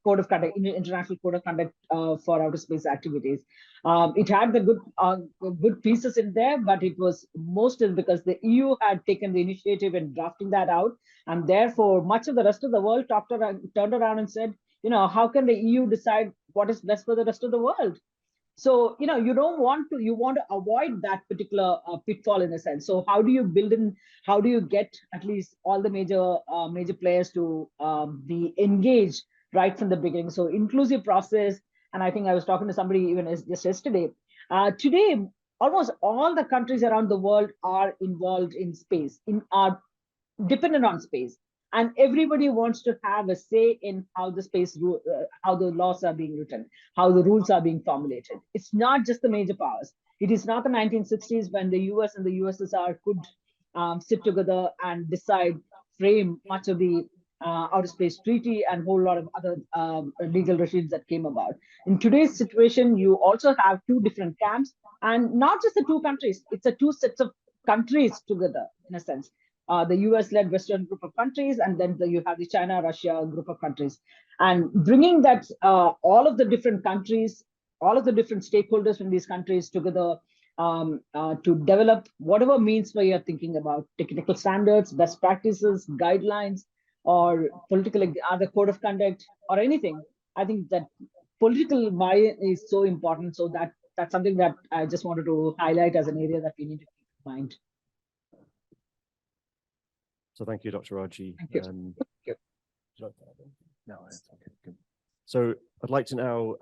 code of conduct, international code of conduct for outer space activities. It had the good pieces in there, but it was mostly because the EU had taken the initiative in drafting that out, and therefore much of the rest of the world turned around and said, how can the EU decide what is best for the rest of the world? So, you want to avoid that particular pitfall in a sense. So how do you build in, how do you get at least all the major players to be engaged right from the beginning? So inclusive process. And I think I was talking to somebody even just yesterday. Today, almost all the countries around the world are involved in space, are dependent on space. And everybody wants to have a say in how how the laws are being written, how the rules are being formulated. It's not just the major powers. It is not the 1960s when the US and the USSR could sit together and frame much of the outer space treaty and a whole lot of other legal regimes that came about. In today's situation, you also have two different camps, and not just the two countries, it's the two sets of countries together, in a sense. The US-led Western group of countries, and then you have the China-Russia group of countries. And bringing that, all of the different countries, all of the different stakeholders from these countries together to develop whatever means where you're thinking about technical standards, best practices, guidelines, or other code of conduct, or anything. I think that political buy-in is so important. So that's something that I just wanted to highlight as an area that we need to keep in mind. So thank you, Dr. Raji. Thank you. Thank you. No, it's okay. Good. So I'd like to now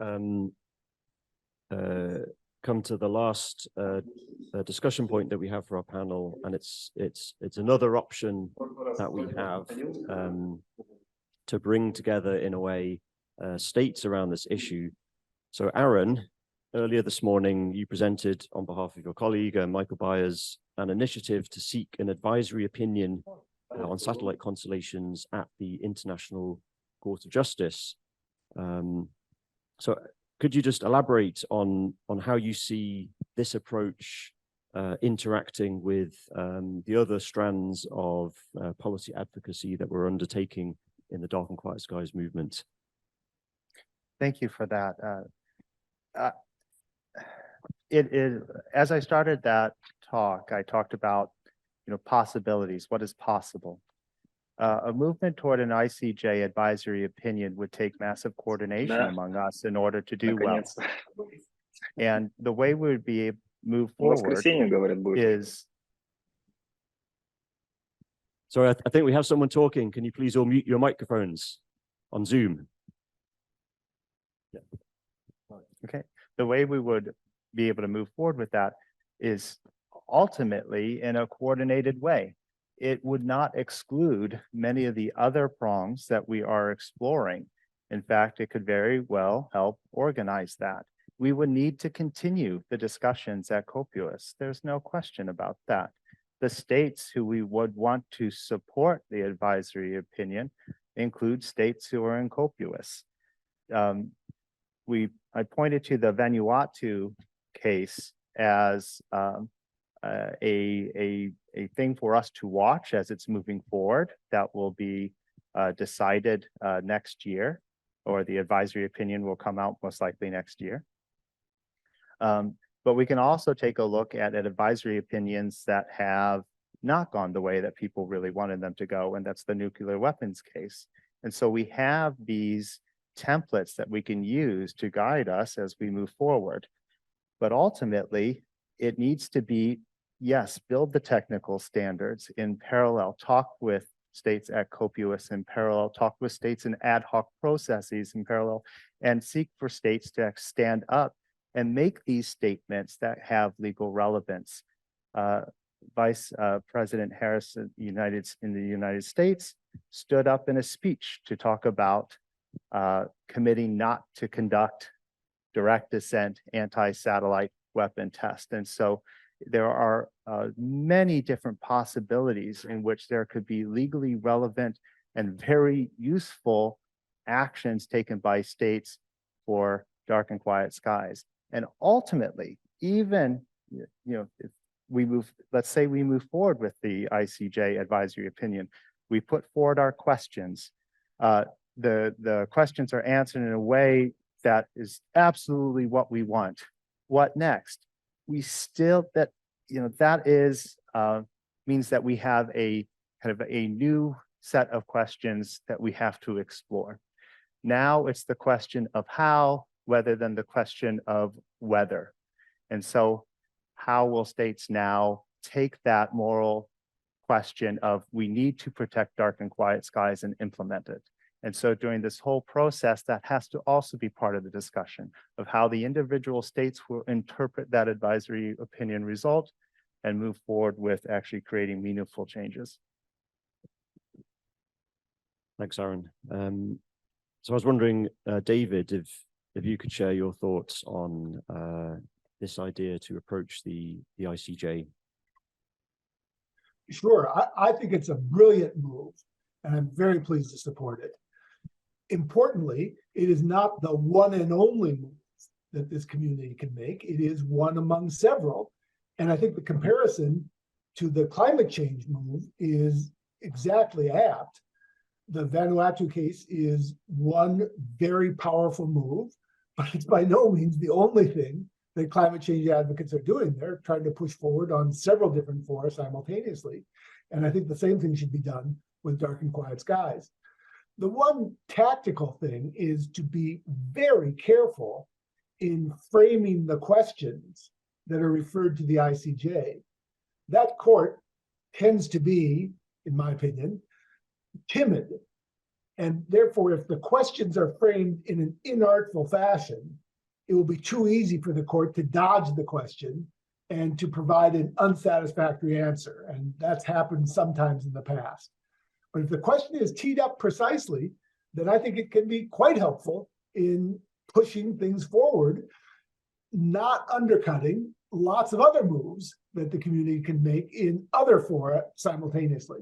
come to the last discussion point that we have for our panel, and it's another option that we have to bring together, in a way, states around this issue. So Aaron, earlier this morning, you presented on behalf of your colleague, Michael Byers, an initiative to seek an advisory opinion on satellite constellations at the International Court of Justice. So could you just elaborate on how you see this approach interacting with the other strands of policy advocacy that we're undertaking in the Dark and Quiet Skies movement? Thank you for that. It is, as I started that talk, I talked about possibilities, what is possible. A movement toward an ICJ advisory opinion would take massive coordination among us in order to do well. And the way we would be able to move forward is... Sorry, I think we have someone talking. Can you please all mute your microphones on Zoom? Yeah. Okay. The way we would be able to move forward with that is ultimately in a coordinated way. It would not exclude many of the other prongs that we are exploring. In fact, it could very well help organize that. We would need to continue the discussions at COPUOS. There's no question about that. The states who we would want to support the advisory opinion include states who are in COPUOS. I pointed to the Vanuatu case as a thing for us to watch as it's moving forward. That will be decided next year, or the advisory opinion will come out most likely next year. But we can also take a look at advisory opinions that have not gone the way that people really wanted them to go, and that's the nuclear weapons case. And so we have these templates that we can use to guide us as we move forward. But ultimately, it needs to be, yes, build the technical standards in parallel, talk with states at COPUOS in parallel, talk with states in ad hoc processes in parallel, and seek for states to stand up and make these statements that have legal relevance. Vice President Harris in the United States stood up in a speech to talk about committing not to conduct direct descent anti-satellite weapon test. And so there are many different possibilities in which there could be legally relevant and very useful actions taken by states for dark and quiet skies. And ultimately, even, if we move, let's say we move forward with the ICJ advisory opinion, we put forward our questions. The questions are answered in a way that is absolutely what we want. What next? We still, that is means that we have a kind of a new set of questions that we have to explore. Now it's the question of how, rather than the question of whether. And so how will states now take that moral question of we need to protect dark and quiet skies and implement it? And so during this whole process, that has to also be part of the discussion of how the individual states will interpret that advisory opinion result and move forward with actually creating meaningful changes. Thanks, Aaron. So I was wondering, David, if you could share your thoughts on this idea to approach the ICJ. Sure, I think it's a brilliant move, and I'm very pleased to support it. Importantly, it is not the one and only move that this community can make. It is one among several. And I think the comparison to the climate change move is exactly apt. The Vanuatu case is one very powerful move, but it's by no means the only thing that climate change advocates are doing. They're trying to push forward on several different fora simultaneously. And I think the same thing should be done with dark and quiet skies. The one tactical thing is to be very careful in framing the questions that are referred to the ICJ. That court tends to be, in my opinion, timid. And therefore, if the questions are framed in an inartful fashion, it will be too easy for the court to dodge the question and to provide an unsatisfactory answer. And that's happened sometimes in the past. But if the question is teed up precisely, then I think it can be quite helpful in pushing things forward, not undercutting lots of other moves that the community can make in other fora simultaneously.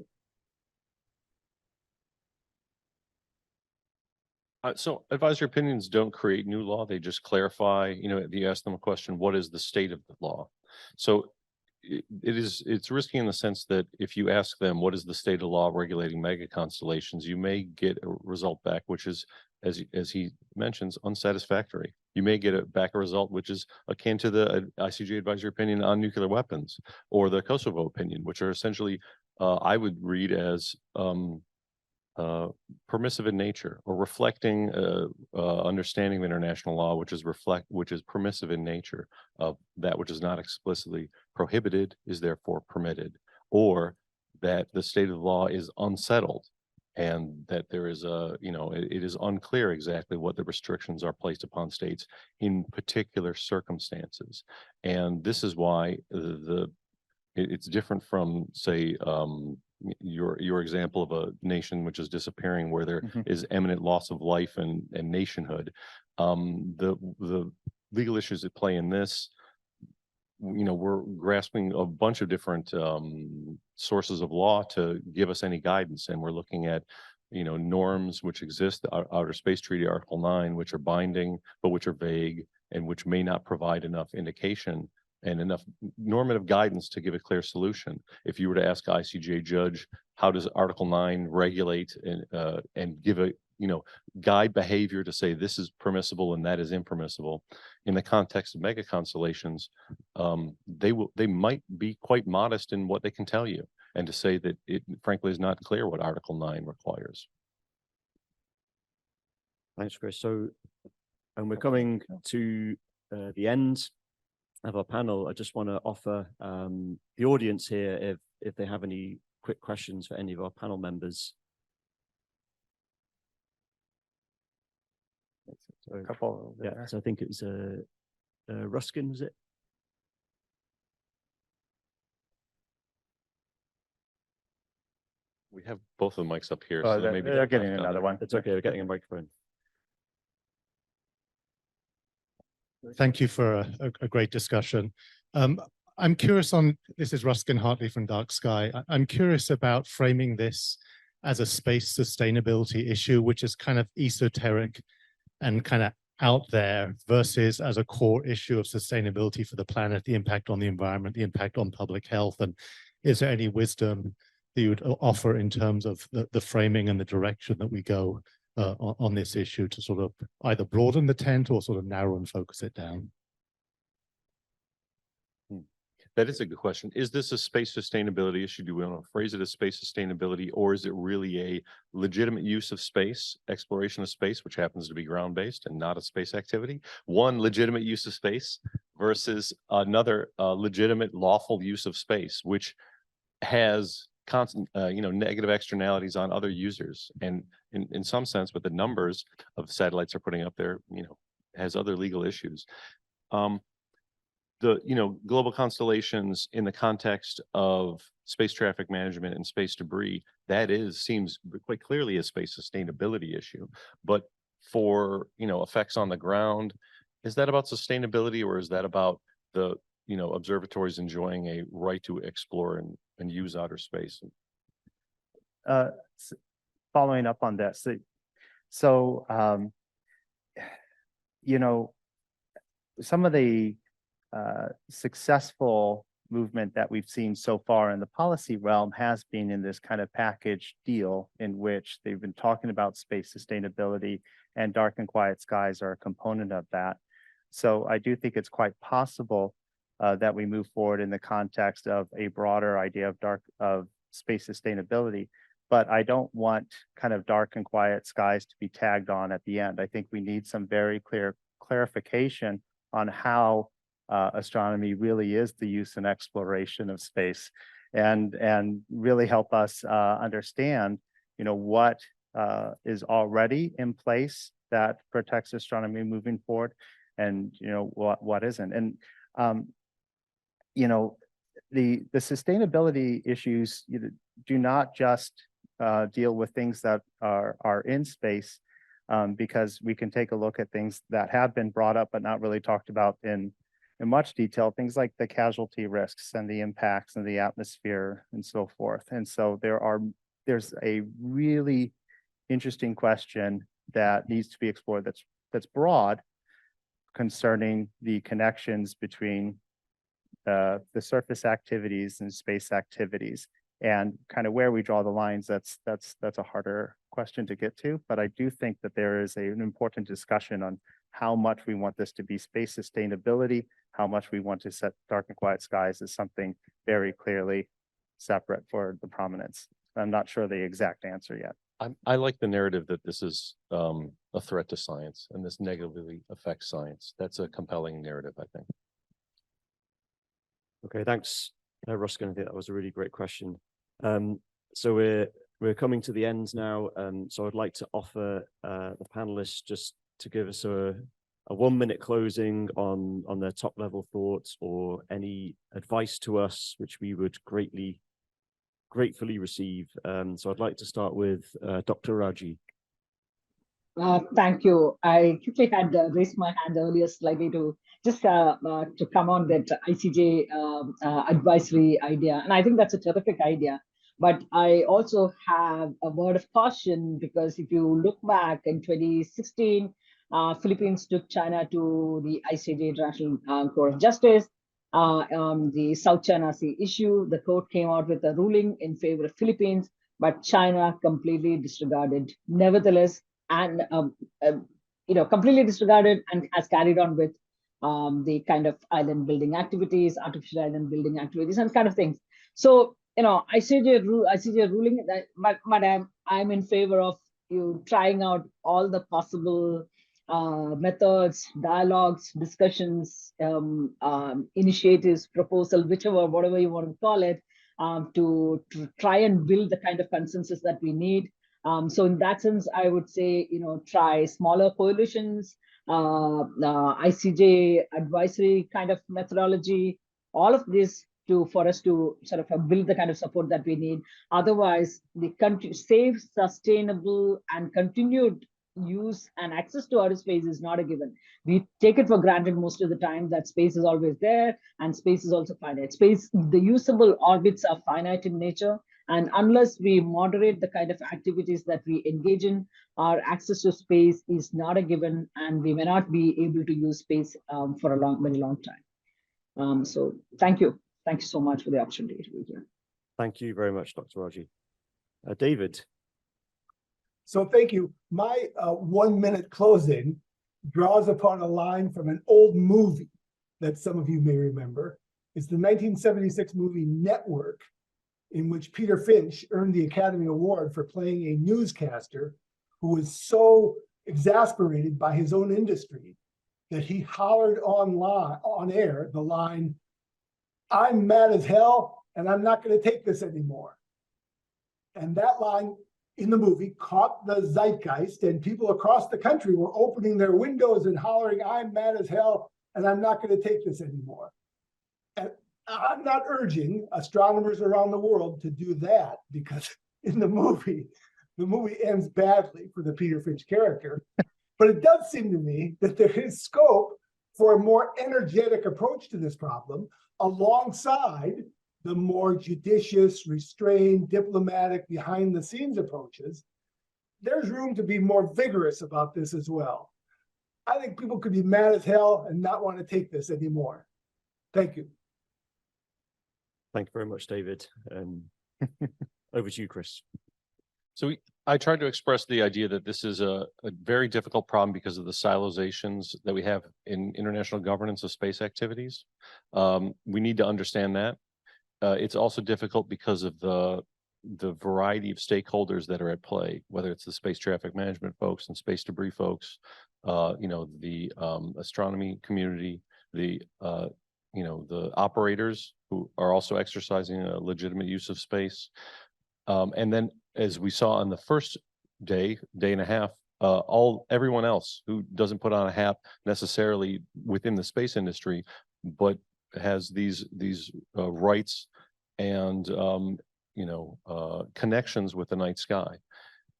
So advisory opinions don't create new law. They just clarify, you ask them a question, what is the state of the law? So it's risky in the sense that if you ask them, what is the state of law regulating mega constellations, you may get a result back, which is, as he mentions, unsatisfactory. You may get back a result which is akin to the ICJ advisory opinion on nuclear weapons or the Kosovo opinion, which are essentially, I would read as permissive in nature or reflecting understanding of international law, which is permissive in nature of that which is not explicitly prohibited is therefore permitted, or that the state of the law is unsettled and that there is it is unclear exactly what the restrictions are placed upon states in particular circumstances. And this is why it's different from, say, your example of a nation which is disappearing, where there is imminent loss of life and nationhood. The legal issues at play in this, we're grasping a bunch of different sources of law to give us any guidance, and we're looking at norms which exist, Outer Space Treaty Article 9, which are binding but which are vague and which may not provide enough indication and enough normative guidance to give a clear solution. If you were to ask ICJ judge, how does Article 9 regulate and give a guide behavior to say this is permissible and that is impermissible in the context of mega constellations, they might be quite modest in what they can tell you, and to say that it frankly is not clear what Article 9 requires. Thanks, Chris. So, and we're coming to the end of our panel. I just want to offer the audience here, if they have any quick questions for any of our panel members. So, A couple. over yeah, there. so I think it was Ruskin, was it? We have both of the mics up here, Oh, so maybe they're getting down another there. one. It's okay, we're getting a microphone. Thank you for a great discussion. I'm curious on, this is Ruskin Hartley from Dark Sky. I'm curious about framing this as a space sustainability issue, which is kind of esoteric and kind of out there, versus as a core issue of sustainability for the planet, the impact on the environment, the impact on public health. And is there any wisdom that you would offer in terms of the framing and the direction that we go on this issue to sort of either broaden the tent or sort of narrow and focus it down? That is a good question. Is this a space sustainability issue? Do we want to phrase it as space sustainability, or is it really a legitimate use of space, exploration of space, which happens to be ground-based and not a space activity? One legitimate use of space versus another legitimate lawful use of space, which has constant, negative externalities on other users. And in some sense, with the numbers of satellites are putting up there, has other legal issues. The global constellations in the context of space traffic management and space debris, seems quite clearly a space sustainability issue. But for effects on the ground, is that about sustainability, or is that about the observatories enjoying a right to explore and use outer space? Following up on that, so some of the successful movement that we've seen so far in the policy realm has been in this kind of package deal, in which they've been talking about space sustainability, and dark and quiet skies are a component of that. So I do think it's quite possible that we move forward in the context of a broader idea of space sustainability. But I don't want kind of dark and quiet skies to be tagged on at the end. I think we need some very clear clarification on how astronomy really is the use and exploration of space, and really help us understand, what is already in place that protects astronomy moving forward, and what isn't. And the sustainability issues do not just deal with things that are in space, because we can take a look at things that have been brought up but not really talked about in much detail, things like the casualty risks and the impacts in the atmosphere and so forth. And so there's a really interesting question that needs to be explored that's broad, concerning the connections between the surface activities and space activities, and kind of where we draw the lines. That's a harder question to get to, but I do think that there is an important discussion on how much we want this to be space sustainability, how much we want to set dark and quiet skies as something very clearly separate for the prominence. I'm not sure the exact answer yet. I like the narrative that this is a threat to science and this negatively affects science. That's a compelling narrative, I think. Okay, thanks, Ruskin. I think that was a really great question. So we're coming to the end now. So I'd like to offer the panelists just to give us a 1-minute closing on their top level thoughts, or any advice to us, which we would gratefully receive. So I'd like to start with Dr. Raji. Thank you. I quickly had raised my hand earlier slightly to just to come on that ICJ advisory idea. And I think that's a terrific idea. But I also have a word of caution, because if you look back in 2016, Philippines took China to the ICJ, International Court of Justice. The South China Sea issue, the court came out with a ruling in favor of Philippines, but China completely disregarded. Nevertheless, and completely disregarded, and has carried on with the kind of island building activities, artificial island building activities, and kind of things. So ICJ ruling, but I'm in favor of you trying out all the possible methods, dialogues, discussions, initiatives, proposal, whatever you want to call it, to try and build the kind of consensus that we need. So in that sense, I would say, try smaller coalitions, ICJ advisory kind of methodology, all of this for us to sort of build the kind of support that we need. Otherwise, the country safe, sustainable, and continued use and access to outer space is not a given. We take it for granted most of the time that space is always there, and space is also finite. Space, the usable orbits are finite in nature, and unless we moderate the kind of activities that we engage in, our access to space is not a given, and we may not be able to use space for a very long time. So thank you. Thank you so much for the opportunity to be here. Thank you very much, Dr. Raji. David. So thank you. My 1 minute closing draws upon a line from an old movie that some of you may remember. It's the 1976 movie Network, in which Peter Finch earned the Academy Award for playing a newscaster who was so exasperated by his own industry that he hollered on air the line, "I'm mad as hell, and I'm not going to take this anymore." And that line in the movie caught the zeitgeist, and people across the country were opening their windows and hollering, "I'm mad as hell, and I'm not going to take this anymore." And I'm not urging astronomers around the world to do that, because in the movie ends badly for the Peter Finch character. But it does seem to me that there is scope for a more energetic approach to this problem, alongside the more judicious, restrained, diplomatic, behind-the-scenes approaches. There's room to be more vigorous about this as well. I think people could be mad as hell and not want to take this anymore. Thank you. Thank you very much, David. Over to you, Chris. So I tried to express the idea that this is a very difficult problem because of the silozations that we have in international governance of space activities. We need to understand that. It's also difficult because of the variety of stakeholders that are at play, whether it's the space traffic management folks and space debris folks, the astronomy community, the operators who are also exercising a legitimate use of space. And then, as we saw on the first day and a half, everyone else who doesn't put on a hat necessarily within the space industry, but has these rights and connections with the night sky.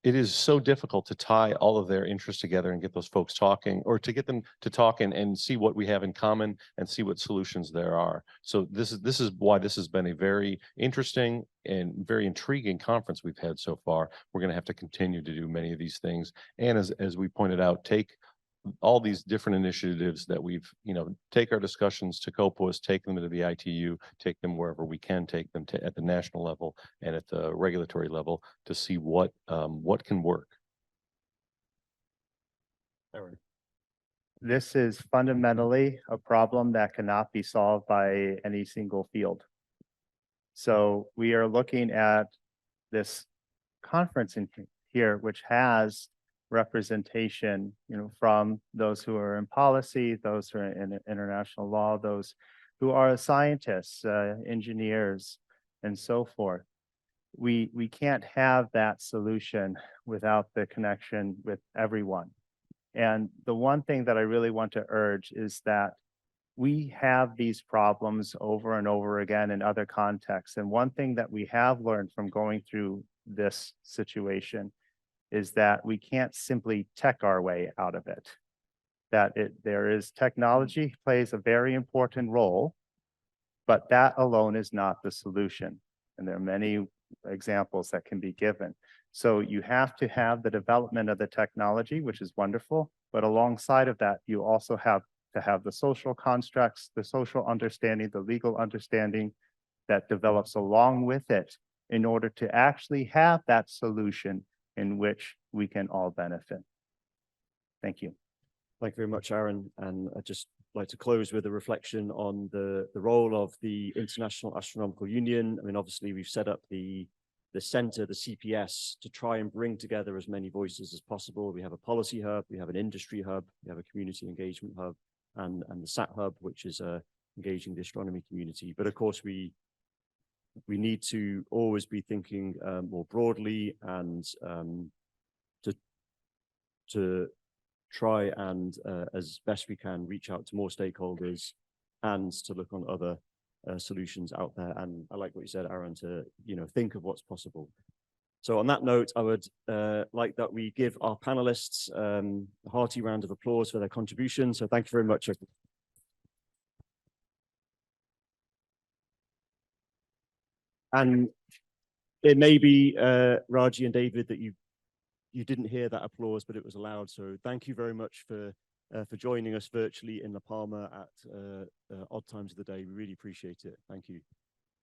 It is so difficult to tie all of their interests together and get those folks talking, or to get them to talk and see what we have in common and see what solutions there are. So this is why this has been a very interesting and very intriguing conference we've had so far. We're going to have to continue to do many of these things, and as we pointed out, take all these different initiatives that we've, take our discussions to Koplow, take them to the ITU, take them wherever we can take them to at the national level and at the regulatory level to see what can work. Aaron. This is fundamentally a problem that cannot be solved by any single field. So we are looking at this conference in here, which has representation, from those who are in policy, those who are in international law, those who are scientists, engineers, and so forth. We can't have that solution without the connection with everyone. And the one thing that I really want to urge is that we have these problems over and over again in other contexts. And one thing that we have learned from going through this situation is that we can't simply tech our way out of it. There is technology plays a very important role, but that alone is not the solution. And there are many examples that can be given. So you have to have the development of the technology, which is wonderful, but alongside of that, you also have to have the social constructs, the social understanding, the legal understanding that develops along with it in order to actually have that solution in which we can all benefit. Thank you. Thank you very much, Aaron. And I'd just like to close with a reflection on the role of the International Astronomical Union. I mean, obviously, we've set up the center, the CPS, to try and bring together as many voices as possible. We have a policy hub, we have an industry hub, we have a community engagement hub, and the SAT hub, which is engaging the astronomy community. But of course, we we need to always be thinking more broadly and to try and as best we can reach out to more stakeholders and to look on other solutions out there. And I like what you said, Aaron, to think of what's possible. So on that note, I would like that we give our panelists a hearty round of applause for their contribution. So thank you very much. And it may be, Raji and David, that you didn't hear that applause, but it was allowed. So thank you very much for joining us virtually in La Palma at odd times of the day. We really appreciate it. Thank you.